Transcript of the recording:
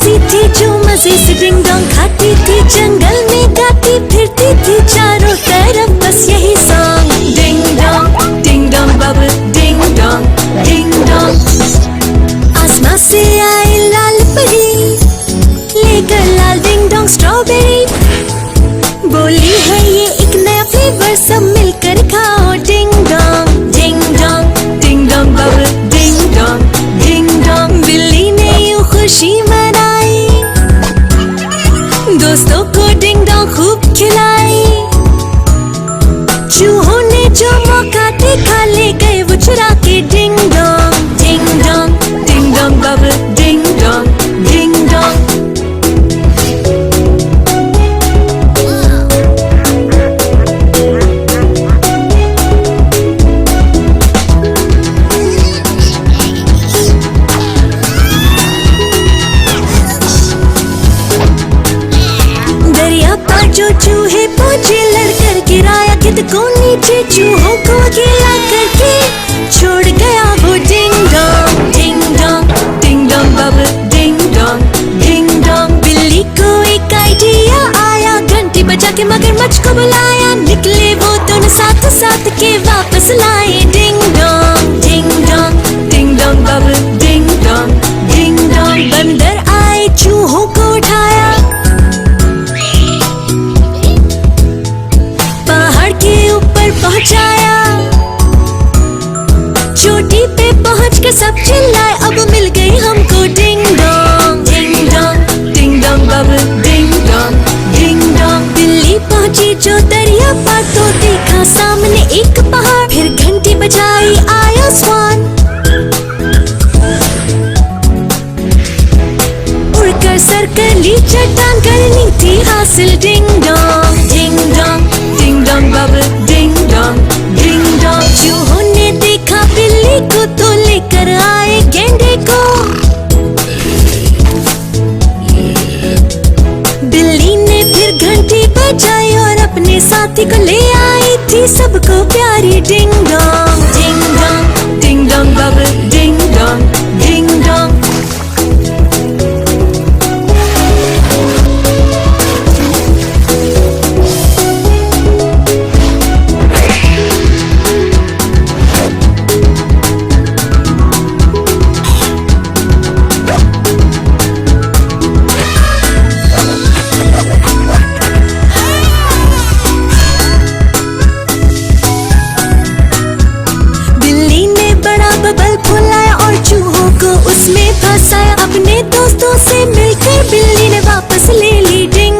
हंसती थी जो मजे से डिंग डोंग खाती थी, जंगल में गाती फिरती थी चारों तरफ बस यही सॉन्ग। डिंग डोंग बबल डिंग डोंग। आसमां से आई लाल परी लेकर लाल डिंग डोंग स्ट्रॉबेरी, बोली है ये एक नया फ्लेवर सब मिलकर खाओ। डिंग डोंग बबल डिंग डोंग। बिल्ली ने यूं खुशी मनाई, दोस्तों को डिंग डोंग खूब खिलाई। चूहों ने जो मौका देखा ले गए वो चुरा के। डिंग डोंग बबल डिंग डोंग। जो चूहे पहुंचे लड़कर गिराया खुद को नीचे, चूहों को अकेला करके छोड़ गया वो। डिंग डोंग बबल डिंग डोंग। बिल्ली को एक आइडिया आया, घंटी बजा के मगरमच्छ को बुलाया, निकले वो दोनों साथ साथ के वापस लाए। डिंग डोंग बबल डिंग डोंग। बंदर आए चूहों को उठाया, पहुंचाया, चोटी पे पहुंचकर सब चिल्लाए अब मिल गई हमको। डिंग dong bubble ding Dong. Delhi पहुंची जो दरिया पार तो देखा सामने एक पहाड़, फिर घंटी बजाई आया स्वान, उड़कर सर्कली चट्टान करनी थी हासिल। डिंग डोंग बबल डिंग डोंग। चूहों ने देखा बिल्ली को तो लेकर आए गेंडे को, बिल्ली ने फिर घंटी बजाई और अपने साथी को ले आई थी सबको प्यारी। Ding dong bubble ding dong. Bubble फुलाया और चूहों को उसमें फंसाया, अपने दोस्तों से मिलकर बिल्ली ने वापस ले ली। डिंग